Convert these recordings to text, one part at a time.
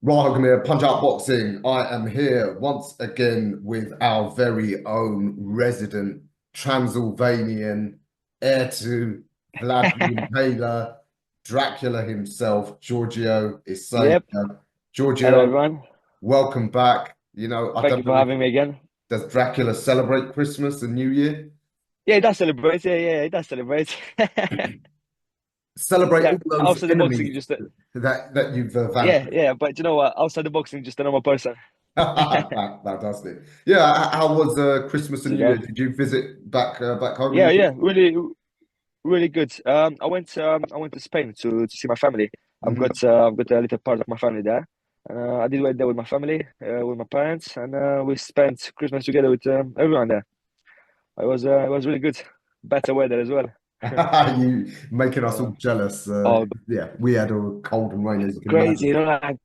Rahul here, Punch Out Boxing. I am here once again with our very own resident Transylvanian heir to Vlad the Impaler, Dracula himself, Giorgio Yep. Isailia. Hello, Giorgio, everyone. welcome back. I Thank you don't for know if having me again. does Dracula celebrate Christmas and New Year? Yeah, it does celebrate. Yeah, it does celebrate. Celebrate Yeah, all those outside the boxing, enemies just that you've yeah, vanquished. yeah. But you know what? Outside the boxing, just a normal person. Fantastic. Yeah, how was Christmas and You New Year? know. Did you visit back home in Yeah. England? Really good. I went to Spain to see my family. Mhm. I've got a little part of my family there. I did went there with my family, with my parents, and we spent Christmas together with everyone there. It was really good. Better weather as well. You making us all Uh, jealous. oh, Yeah, we had a cold and rain, as you can crazy, imagine. you know, like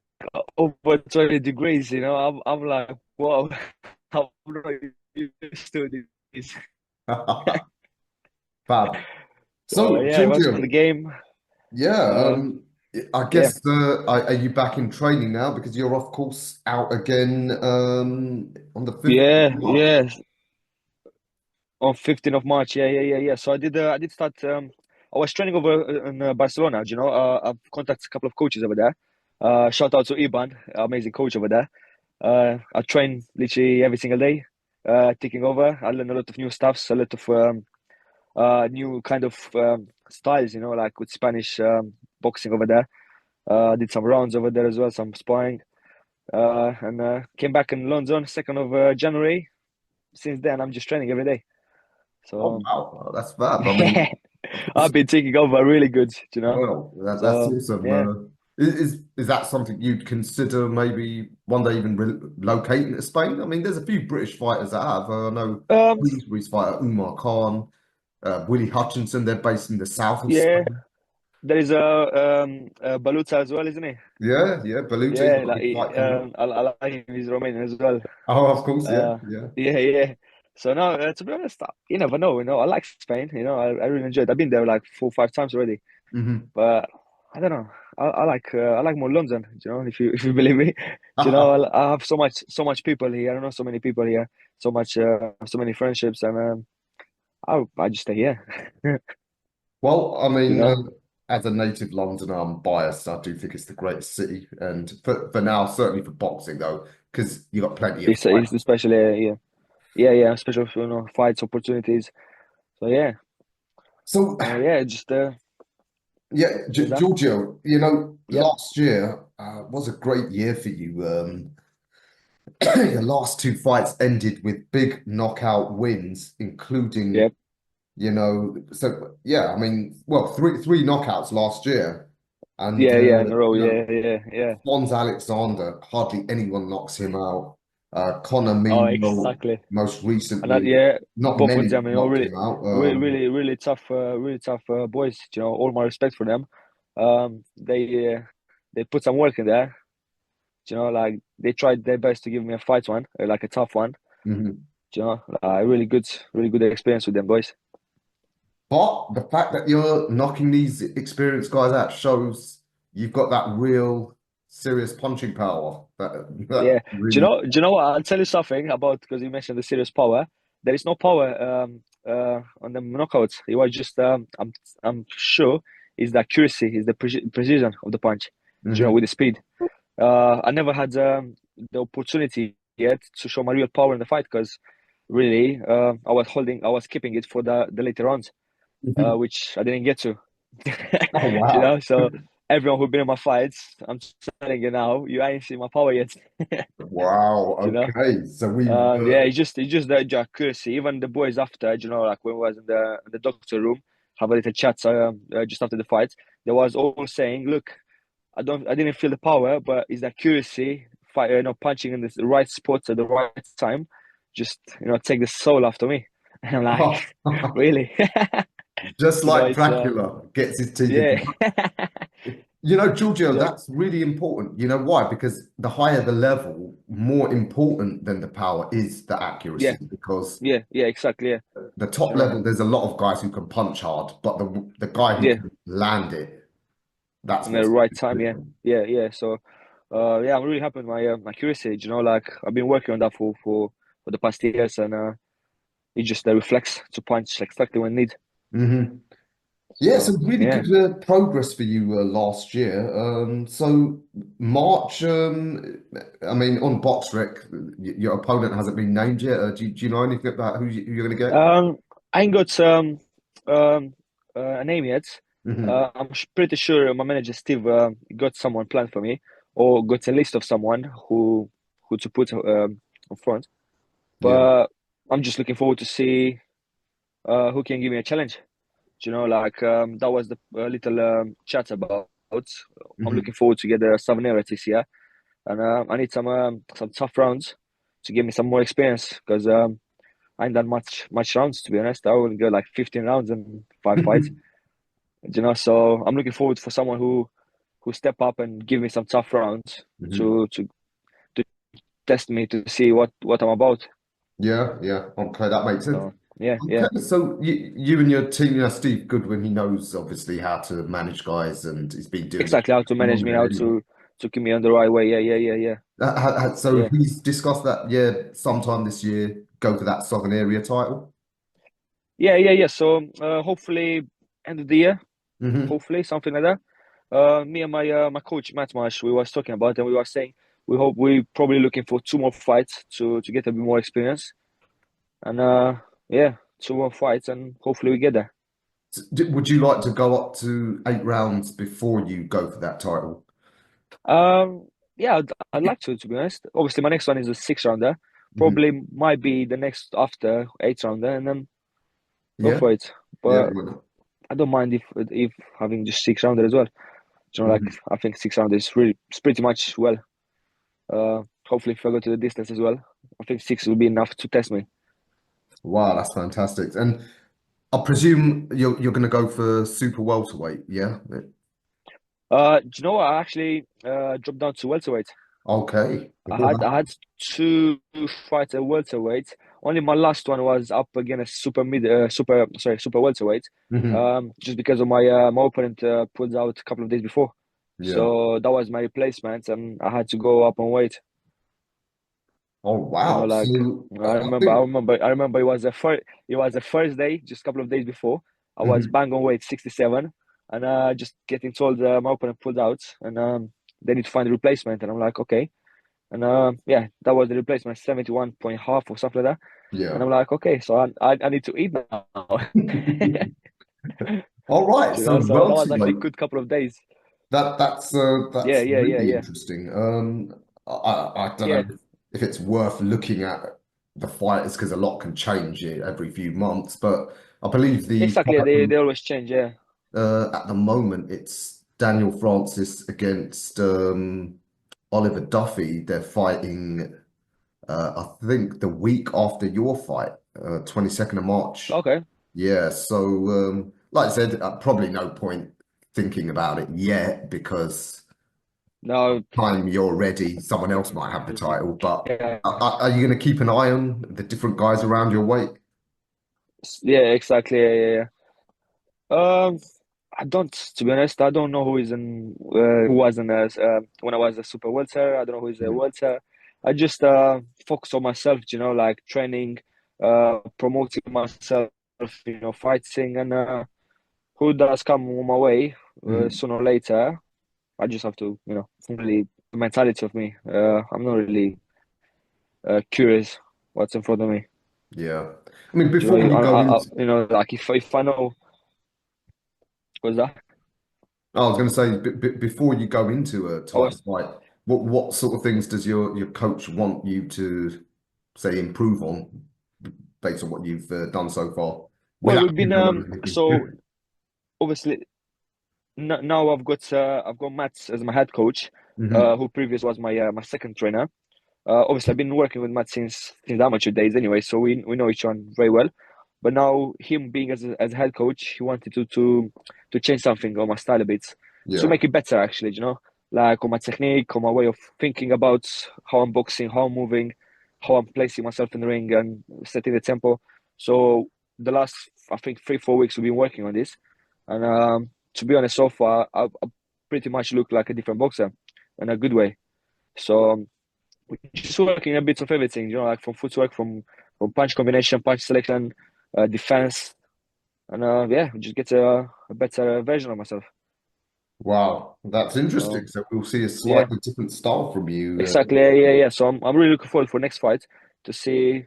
over 20 degrees, you know. I'm like, whoa, I'm not used to this. Fab. So So, yeah, it was for the Giorgio, game. yeah, Uh, I yeah, guess are you back in training now because you're off course out again on the 5th of yeah, March? yeah. On 15th of March, yeah. So I did start. I was training over in Barcelona. You know, I've contacted a couple of coaches over there. Shout out to Iban, amazing coach over there. I train literally every single day, taking over. I learn a lot of new stuffs, a lot of new kind of styles, you know, like with Spanish boxing over there. Did some rounds over there as well, some sparring, and came back in London 2nd of January. Since then, I'm just training every day. Oh So wow, that's fab. I mean, I've been taking over really good, you know. well, that's So awesome. yeah, Is that something you'd consider maybe one day even relocating to Spain? I mean, there's a few British fighters that have. I know um, Queensbury's fighter Umar Khan, Willie Hutchinson. They're based in the south of yeah. Spain. There is a Baluta as well, isn't he? Yeah, yeah. Belute's Yeah, got a like big fight coming up. I like him. He's Romanian as well. Oh, of course, yeah, Uh, yeah. yeah. So no, to be honest, you never know. You know, I like Spain. You know, I really enjoyed. I've been there like 4 or 5 times already. Hmm. But I don't know. I like more London. You know, if you believe me, you know, I have so much people here. I don't know so many people here, so many friendships, and I just stay here. Well, I You mean, know, as a native Londoner, I'm biased. I do think it's the greatest city, and for now, certainly for boxing though, because you got plenty of fight. it's especially yeah, especially you know fights opportunities. So yeah, So, yeah, just yeah, what's that? Giorgio, Yep. last year was a great year for you. Your last two fights ended with big knockout wins, including, Yep. so yeah, I mean, well, three knockouts last year, and Yeah, in a row. Yeah. Fons Alexander, hardly anyone knocks him out. Connor Oh, Meanwell, exactly. most And that, recently, yeah, not both of many them, you know, knocked him out. really tough boys. You know, all my respect for them. They put some work in there. You know, like they tried their best to give me a fight one, like a tough one. Mhm. You know, really good experience with them boys. But the fact that you're knocking these experienced guys out shows you've got that real serious punching power. That Yeah. really. Do you know what? I'll tell you something about because you mentioned the serious power. There is no power on the knockouts. It was just I'm sure is the accuracy, is the precision of the punch. You know, Mhm. with the speed. I never had the opportunity yet to show my real power in the fight because really I was keeping it for the later rounds, Mhm. which I didn't get to. Oh You wow. know, so everyone who's been in my fights, I'm telling you now, you ain't seen my power yet. Wow. You know. Okay. So we've Yeah, it's just the accuracy. Even the boys after, you know, like when we was in the doctor room, have a little chat just after the fight. They was all saying, "Look, I didn't feel the power, but it's the accuracy, fight, you know, punching in the right spots at the right time, just you know, take the soul after me." And I'm like, really, just you know, like it's Dracula gets his teeth yeah, into. Giorgio, you know, that's really important. You know why? Because the higher the level, more important than the power is the yeah, accuracy. Because exactly, yeah, the top you know, level, there's a lot of guys who can punch hard, but the guy who yeah, can land it, that's in the what's right time, different. yeah. So. Yeah, I'm really happy with my accuracy. You know, like I've been working on that for the past years, and it just reflects to punch exactly when need. Hmm. Yeah, so So really yeah. good progress for you last year. So March, I mean, on BoxRec, your opponent hasn't been named yet. Do you know anything about who you're going to get? I ain't got um a name yet. Hmm. I'm pretty sure my manager Steve got someone planned for me, or got a list of someone who to put on front. Yeah. But I'm just looking forward to see who can give me a challenge. You know, like that was the little chat about. I'm Hmm. looking forward to get the Savanera this year, and I need some tough rounds to give me some more experience because I ain't done much rounds to be honest. I only go like 15 rounds and 5 fights. You know, so I'm looking forward for someone who step up and give me some tough rounds Hmm. to test me to see what I'm about. Yeah, yeah. Okay, that makes sense. So yeah, yeah, Okay, so you and your team, Steve Goodwin, he knows obviously how to manage guys, and he's been doing it exactly how to manage me, longer how anyway. to keep me on the right way. Yeah, yeah, yeah, yeah, So yeah. he's discussed that, yeah, sometime this year, go for that Southern area title. Yeah, yeah, yeah. So hopefully end of the year, Hmm. hopefully something like that. Me and my coach Matt Marsh, we was talking about, and we were saying we probably looking for two more fights to get a bit more experience, and yeah, two more fights, and hopefully we get there. Would you like to go up to 8 rounds before you go for that title? Yeah, I'd like to be honest. Obviously, my next one is a 6 rounder. Hmm. Probably might be the next after 8 rounder, and then go Yeah, for it. yeah. But I don't mind if having just 6 rounder as well. You know, like Mhm. I think 6 rounder is really it's pretty much well. Hopefully, if I go to the distance as well, I think six will be enough to test me. Wow, that's fantastic. And I presume you're going to go for super welterweight, yeah? Do you know what? I actually dropped down to welterweight. Okay. I had two fights at welterweight. Only my last one was up against super welterweight. Hmm. Just because of my opponent pulled out a couple of days before, Yeah. so that was my replacement, and I had to go up and wait. Oh, You know, wow. like So I I remember, I think. remember, I remember it was the first day, just a couple of days before. I was Mhm. bang on weight 67, and just getting told my opponent pulled out, and they need to find a replacement, and I'm like, okay. And yeah, that was the replacement, 71 point half or something like that. And Yeah. I'm like, okay, so I need to eat now. All right. You So know, so that was actually a welterweight. good couple of days. That's Yeah, yeah, yeah, really yeah, interesting. I don't yeah. know if it's worth looking at the fighters because a lot can change every few months, but I believe the Exactly. fight They always change. Yeah. at the moment it's Daniel Francis against Oliver Duffy. They're fighting I think the week after your fight, 22nd of March. Okay. Yeah, so like I said, probably no point thinking about it yet because No. time you're ready, someone else might have the title. But Yeah. are you going to keep an eye on the different guys around your weight? Yeah. Exactly. Yeah. Yeah. Yeah. I don't. To be honest, I don't know who was in as when I was a super welter. I don't know who is a Mhm. welter. I just focus on myself. You know, like training, promoting myself. You know, fighting, and who does come on my way Mhm. sooner or later. I just have to, you know, really the mentality of me. I'm not really curious what's in front of me. Yeah. I mean, Do you before know, you go into, you know, like if I know what's that, I was going to say, before you go into a I title was fight, what sort of things does your coach want you to say improve on based on what you've done so far, well, without we've been giving away anything? so obviously now I've got Matt as my head coach, Hmm. who previous was my second trainer. Obviously I've been working with Matt since the amateur days anyway, so we know each one very well. But now him being as a head coach, he wanted to change something on my style a bit to Yeah. make it better actually, you know, like on my technique, on my way of thinking about how I'm boxing, how I'm moving, how I'm placing myself in the ring and setting the tempo. So the last I think 3 4 weeks we've been working on this, and to be honest, so far I pretty much look like a different boxer in a good way. So we're just working a bit of everything, like from footwork, from punch combination, punch selection, defense, and yeah, just get a better version of myself. Wow, that's interesting. So So we'll see a yeah, slightly different style from you. exactly. Yeah, yeah, yeah. So I'm really looking forward for next fight to see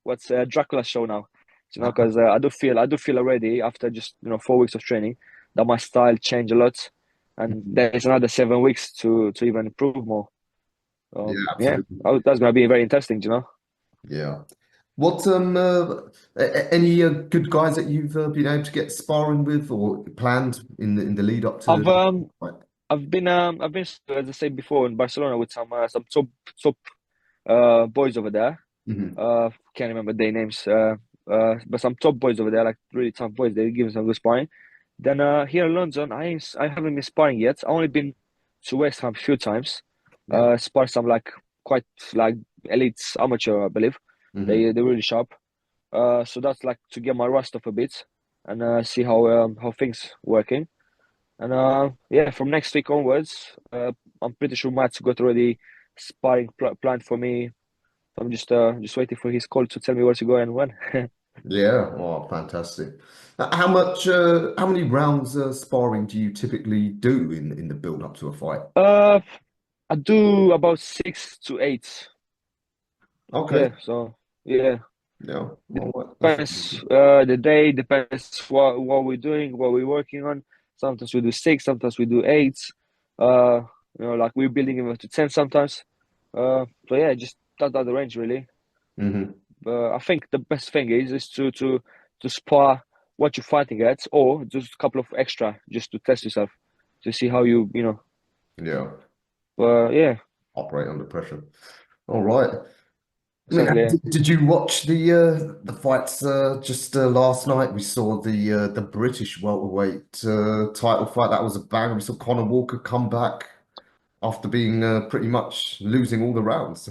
what's Dracula's show now. Because I do feel already after just 4 weeks of training that my style changed a lot, and there's another 7 weeks to even improve more. Yeah, Yeah, absolutely. that's gonna be very interesting. Yeah. What any good guys that you've been able to get sparring with or planned in the lead up to? I've um I've been as I said before in Barcelona with some top boys over there. Mhm. Can't remember their names. But some top boys over there, like really tough boys. They give me some good sparring. Then here in London, I haven't been sparring yet. I only been to West Ham a few times. Yeah. Spar some like quite like elite amateur, I believe. Hmm. They're really sharp. So that's like to get my rust off a bit and see how things working. And yeah, from next week onwards, I'm pretty sure Matt's got already sparring planned for me. I'm just waiting for his call to tell me where to go and when. Yeah. Oh, fantastic. How many rounds sparring do you typically do in the build up to a fight? Uh, I do about 6 to 8. Okay. Yeah, so yeah, Yeah. All right. That's depends the day, depends what we're doing, what we're working on. Sometimes we do 6, sometimes we do 8. Uh, like we're building even to 10 sometimes. So yeah, just that's the range really. hmm I think the best thing is to spar what you're fighting at, or just a couple of extra just to test yourself, to see how you. Yeah. Yeah, Operate under pressure. All right. I mean, exactly. Yeah. did you watch the fights just last night? We saw the British welterweight title fight. That was a banger. We saw Conor Walker come back after being pretty much losing all the rounds.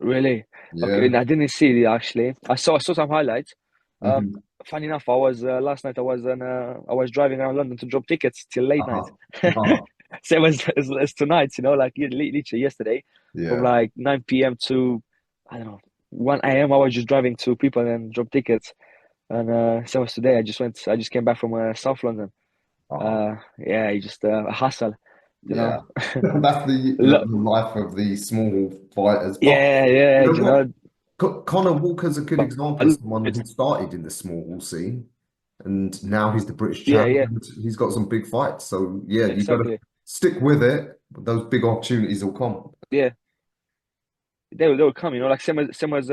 Really? Okay, Yeah. I didn't see it actually. I saw some highlights. Um, Hmm. funny enough, I was last night. I was driving around London to drop tickets till late night. Uh-huh. Uh-huh. Same as tonight. Like literally yesterday, from Yeah. like 9 p.m. to I don't know 1 a.m. I was just driving to people and drop tickets. And same as today. I just came back from South London. Uh-huh. Yeah, it's just a hustle, you know. Yeah. That's the Look, life of the small fighters. But yeah, you yeah, know you what? know. Connor Walker's a good But example of someone who started in the small scene and now he's the British yeah, champ yeah, and he's got some big fights. So yeah, you got to exactly. stick with it. Those big opportunities will come. Yeah, they will come. Like same as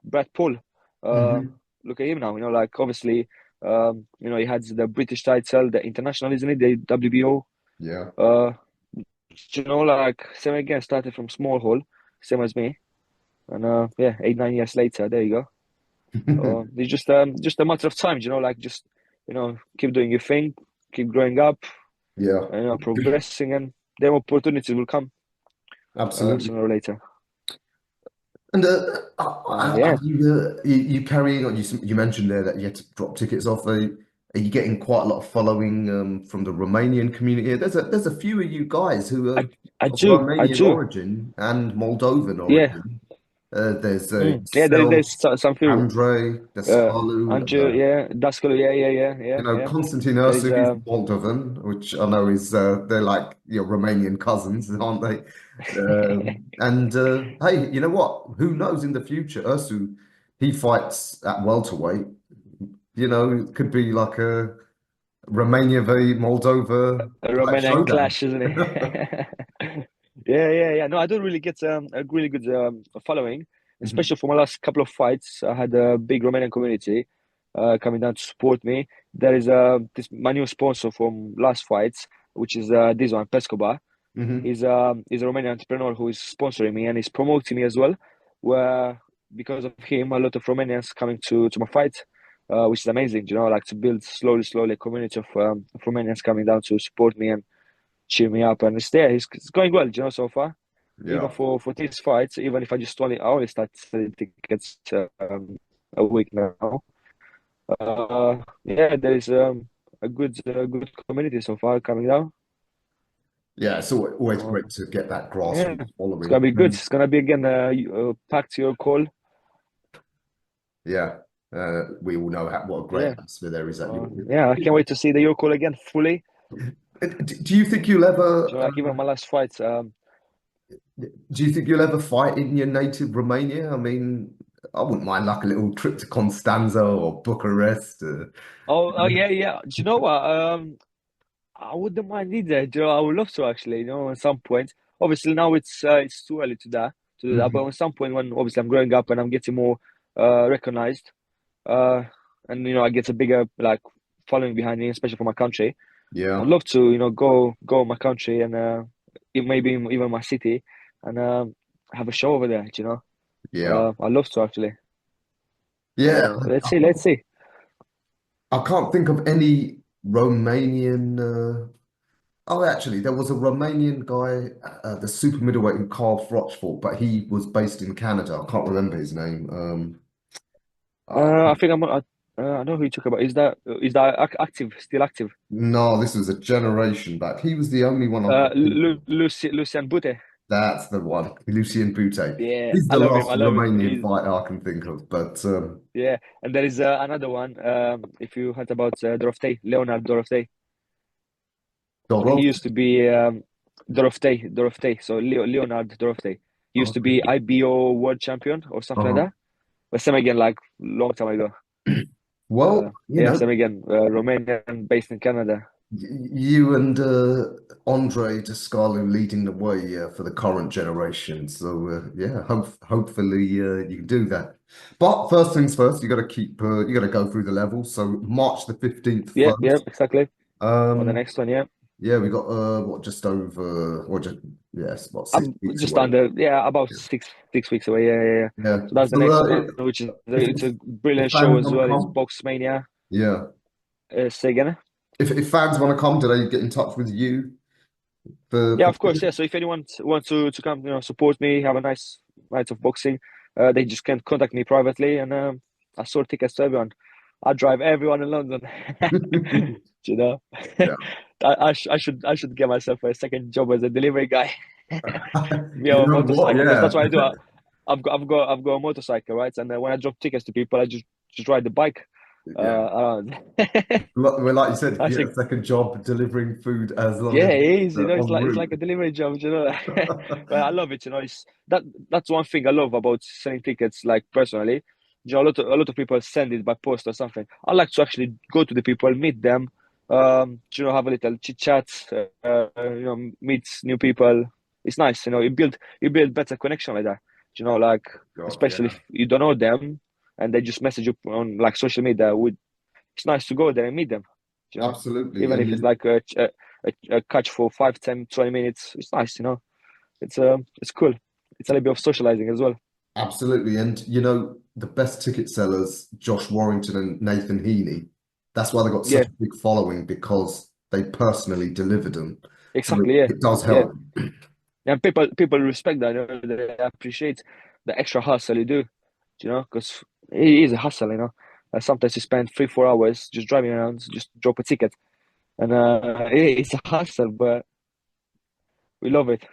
Brad Paul. Uh, Hmm. Look at him now. Like obviously, he had the British title, the international, isn't it? The WBO. Yeah. Uh, like same again. Started from small hole, same as me. And yeah, 8 9 years later, there you go. It's just a matter of time. Like just keep doing your thing, keep growing up, Yeah. and progressing, and then opportunities will come Absolutely. sooner or later. And Yeah, have you carrying on? You mentioned there that you had to drop tickets off. Are you getting quite a lot of following from the Romanian community? There's a few of you guys who I are I of do, I Romanian do. origin and Moldovan Yeah, origin. There's yeah. yourself, There's some few. Andrei, Uh, Descalu, Andrew, yeah, Daskalo, yeah, yeah, yeah, yeah, yeah. Konstantin There is Ursu, he's Moldovan, which I know is they're like your Romanian cousins, aren't they? And hey, you know what? Who knows in the future? Ursu, he fights at welterweight. It could be like a Romania v Moldova a type Romanian showdown. clash, isn't it? Yeah, yeah, yeah. No, I do really get a really good following, Mhm. especially for my last couple of fights. I had a big Romanian community coming down to support me. There is this my new sponsor from last fights, which is this one, Pescobar. Mhm. He's a Romanian entrepreneur who is sponsoring me and is promoting me as well. Where because of him, a lot of Romanians coming to my fight, which is amazing. Like to build slowly a community of Romanians coming down to support me and cheer me up, and it's there. It's going well, so far. Even Yeah, for these fights, even if I only start selling tickets a week now. Yeah, there is a good community so far coming down. Yeah, it's always Um, great to get that yeah, grassroots it's gonna following. be good. It's gonna be again packed to your call. Yeah, we all know what a great Yeah. atmosphere there is at your. Yeah, I can't wait to see the your call again fully. Do you think you'll ever? You know, like even my last fight. Do you think you'll ever fight in your native Romania? I mean, I wouldn't mind like a little trip to Constanza or Bucharest. Oh yeah, yeah. Do you know what? I wouldn't mind either. Do you know, I would love to actually. You know, at some point. Obviously now it's too early to do that. But Mhm. at some point when obviously I'm growing up and I'm getting more recognized, uh, and you know I get a bigger like following behind me, especially for my country. I'd Yeah, love to, you know, go my country and maybe even my city and have a show over there. You know, yeah, I'd love to actually. yeah. Let's see, let's see. I can't think of any Romanian. Oh, actually, there was a Romanian guy, the super middleweight who Carl Froch fought, but he was based in Canada. I can't remember his name. Oh, I think I know who you talk about. Is that active? Still active? no, this was a generation back. He was the only one I could think of. Lucian Bute. That's the one, Lucien Bute. Yeah, He's I the love him. I last love him. Romanian He's fighter I can think of. But yeah, and there is another one. If you heard about Doroftei, Leonard Doroftei. He Dorov, used to be Doroftei. So Leonard Doroftei. He used to okay. be IBO world champion or something like Uh-huh. that. But same again, like long time ago. Well, Yeah, same again. Romanian, based in Canada. you and Andre Descalu leading the way for the current generation. So yeah, hopefully you can do that. But first things first, you got to go through the levels. So March the 15th Yeah, yeah, first. exactly. On the Um, next one, yeah. yeah, we got what just over or just yes, what 6 weeks Just away. under, yeah, about 6 weeks away. Yeah, yeah, yeah. Yeah. So that's the So next one, which is it's a if brilliant show fans as want to well. It's come, Boxmania. yeah. Say again. If fans want to come, do they get in touch with you Yeah, for of course. Yeah. So if anyone wants to come, you know, support me, have a nice night of boxing, they just can contact me privately, and I sort tickets to everyone. I drive everyone in London. You know, Yeah. I should get myself a second job as a delivery guy. Me You on a know what? motorcycle because Yeah. that's what I do. I've got a motorcycle, right? And when I drop tickets to people, I just ride the bike Yeah. around. Well, like you said, if I you get think a second job delivering food as long yeah, as it it's is. You know, it's en like a route. delivery job. You know, but I love it. You know, that's one thing I love about selling tickets. Like personally, you know, a lot of people send it by post or something. I like to actually go to the people, meet them, you know, have a little chit chat, you know, meet new people. It's nice. You know, you build better connection like that. You know, like God, especially yeah, if you don't know them and they just message you on like social media. It's nice to go there and meet them. You know, absolutely. even And if it's like a catch for 5, 10, 20 minutes. It's nice, you know. It's cool. It's a little bit of socializing as well. absolutely. And you know, the best ticket sellers, Josh Warrington and Nathan Heaney, that's why they got such Yeah, a big following because they personally delivered them. So exactly. Yeah, it does yeah. help. And people respect that. You know, they appreciate the extra hustle you do. You know, because it is a hustle. You know, sometimes you spend 3, 4 hours just driving around, just drop a ticket, and it's a hustle, but we love it.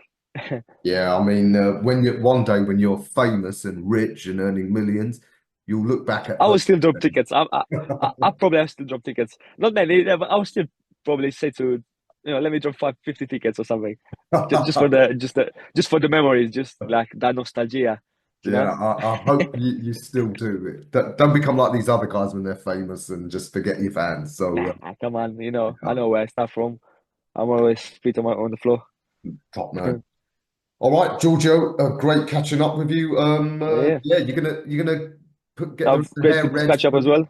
Yeah, I mean, when you one day when you're famous and rich and earning millions, you'll look back at I will those still drop days. tickets. I probably have still drop tickets. Not many, yeah, but I will still probably say to let me drop 550 tickets or something, just for the memories, just like that nostalgia, you Yeah, know. I hope you still do it. Don't become like these other guys when they're famous and just forget your fans. So, Nah, come on, you know, I yeah, know where I start from. I'm always feet on the floor. top man. All right, Giorgio, great catching up with you. Yeah, Yeah, you're gonna get that the was great hair to red catch up for as well.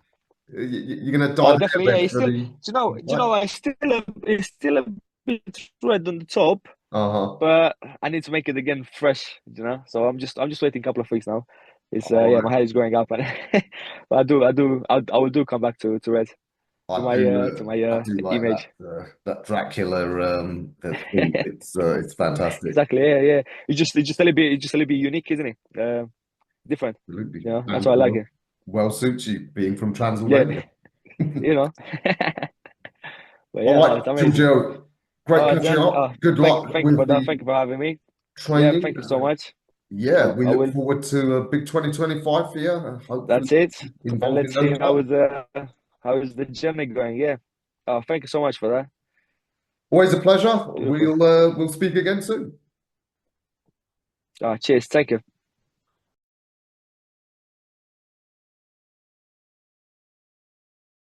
you're gonna dye the Definitely, hair yeah. red It's for still, the I still a bit red on the top, uh-huh. but I need to make it again fresh, you know. So I'm just waiting a couple of weeks now. It's All yeah, right. my hair is growing up, and but I will do come back to red to my I do like image. that Dracula theme. It's fantastic. Exactly, yeah, yeah. It's just a little bit unique, isn't it? Different. Absolutely. You know, that's And why I like it. well suits you being from Yeah, Transylvania. you know. But All yeah, no, right, it's amazing. Giorgio. Great catching Dan, up. Good luck thank you, with brother. the Thank you for having me. Yeah, training. thank you so much. Yeah, we I look will. forward to a big 2025 for you, and hopefully That's it. And involved in let's see those guys. how is the journey going. Yeah. Thank you so much for that. Always a pleasure. Beautiful. We'll speak again soon. Cheers. Thank you.